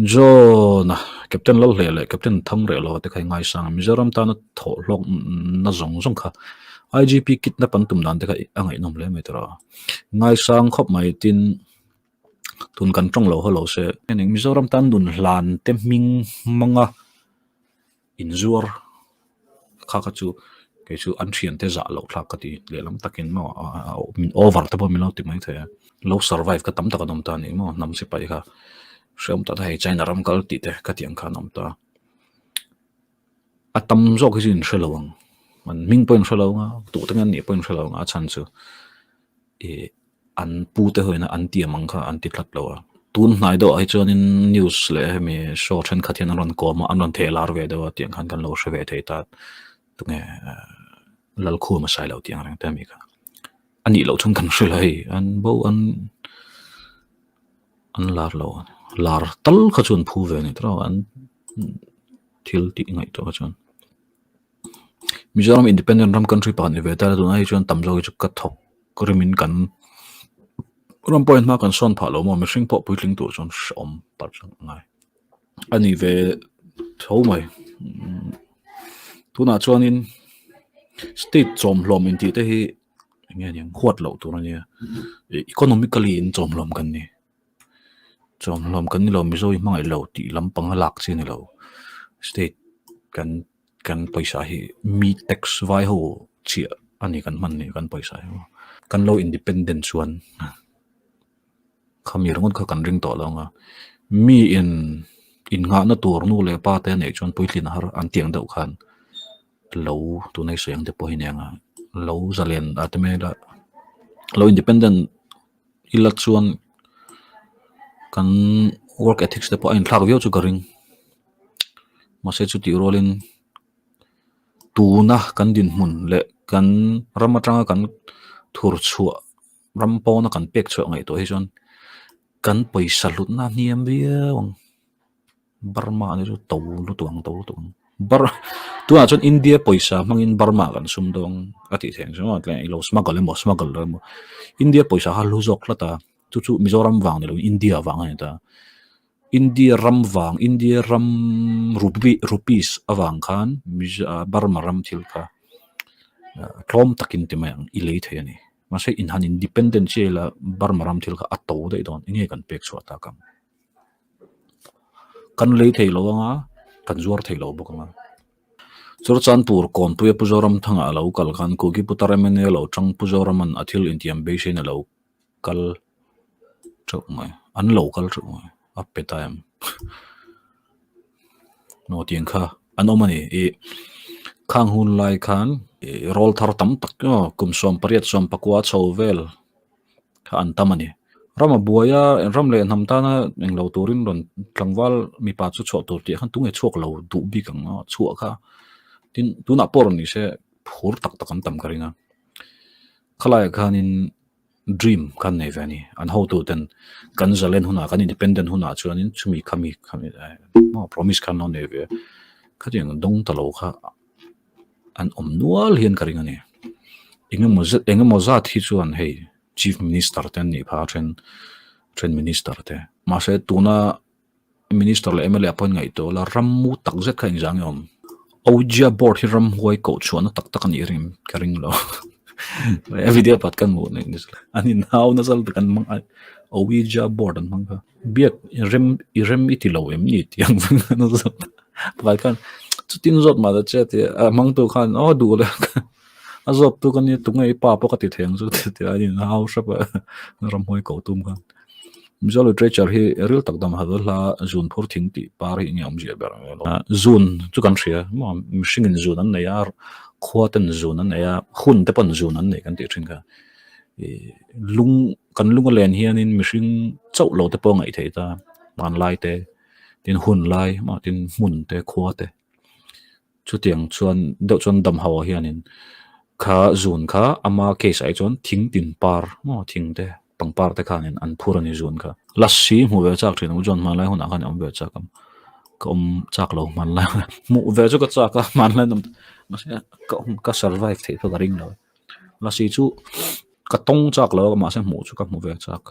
jo na captain lol le captain thang re lo te khai ngai sang mizoram ta na tho lok na zong zong kha IGP kit na pan tum dan te khai angai nom le me tra ngai sang khop mai tin tun kan tong lo holo se ening mizoram tan dun hlan te ming manga inzuar kha kha chu ke chu an thian te za lo thla ka ti le lam takin mo min over te bo mi lo ti mai the lo survive ka tam ta ka dom ta ni mo nam se pai kha shem ta hai China ram kal ti te ka tiang kha nam ta atam zo ki jin shelawang man ming point shelawanga tu ta ngan ni point shelawanga chan chu e an pu te hoina an ti amang kha an ti thlat lo tun hnai do ai chon in news le me show than khathian ron ko ma an ron thelar ve do tiang khan kan lo shwe the ta tu nge lal khu ma sai lo tiang rang ta mi kha ani lo chung kan shil hai an bo an lar lo lar tal kha chun phu ve ni tra an thil ti ngai to kha chun Mizoram independent ram country pa ni ve ta tu nai chun tam zo chu ka thok krimin kan ram point ma kan son pha lo mo mishing po puitling tu chon som par chang ngai ani ve tho mai tu na chuan in state chom hlom in ti te hi nge niang khuat lo tu na ni economically in chom hlom kan ni lo mizo i mangai lo ti lampang lak chi ni lo state kan paisa hi mi tax vai ho chi ani kan man ni kan paisa hi kan lo independent chuan khamir ngon kha kan ring to lo nga mi in nga na tur nu le pa te nei chuan puitlin har an tiang deuh khan lo tu nei seng te po hi nga lo zalen atme la lo independent ila chuan kan work ethics te po ain thak veo chu garing ma se chu ti rolin tu na kan din mun le kan ramatanga kan thur chua rampo na kan pek chu ngai to hi chon kan paisa lut na niam viang Burma ni chu to lu tuang bar tu a chon India paisa mangin Burma kan sum dong ati theng so at lo smuggle mo India paisa ha lu jok lata chu Mizoram wang ni lo India wang ai ta India ram rupees awang khan Burma ram thil kha klom takin ti mai ilei the ni ma se in han independent chela Burma ram thil kha ato dei don inge kan pek so ta kam kan lei thei lo nga kan zuar thei lo bok nga chur chan tur kon tu pujoram thanga lo kal khan ko gi putaramene lo chang pujoram an athil indiam be she na lo kal chok mai an lo kal chok mai apetayam no tiang kha anomani e khang hun lai khan rol thar tam tak kum som pariat som pakwa chowel kha an tamani rama buaya ram le nam ta na eng lo turin ron tlangwal mi pa chu chho tur ti khan tunge chok lo du bi kang chu kha tin tuna por ni se phur tak tak an tam karinga khalai khan in dream kan nei vani an how to ten kan zalen huna kan independent huna chuan in chumi khami ma promise kan no ne ve khading dong talo kha an omnual hian karinga ni engemaw zat hi chuan hei chief minister ten ni pha train minister te ma se tuna minister le MLA appoint ngai to la rammu tak zet kha ingjang yom ojia board hi ram huai ko chuan tak tak ani rim karing lo video pat kan mo ne ani now na sal kan mang ojia board an mang biak rem iti lo em ni tiang no so pa kan chutin zot ma da che te mang to khan du le azop tu kan ni tu ngai pa po ka ti theng chu te ani now sha pa ram huai ko tum kan Mizol literature hi real tak dam hadal la zone phur thing ti par hi ngam je ber zone chu kan thria ma mishing in zone an ne yar khwaten zone an ya hun te pan zone an ne kan ti thin ka lung len hian in mishing chau lo te po ngai thei ta man lai te tin hun lai ma tin mun te khwa te chu tiang chuan do chuan dam hawa hian in kha zone kha ama case ai chon thing tin par ma thing te pangpar te khanin an phurani zone kha lassi mu ve chak thin u jon man lai huna khan am ve chakam kom chak lo man lai mu ve chu ka chaka man lai nam ma se ka survive the to ring lo lassi chu ka tong chak lo ma se mu chu ka mu ve chak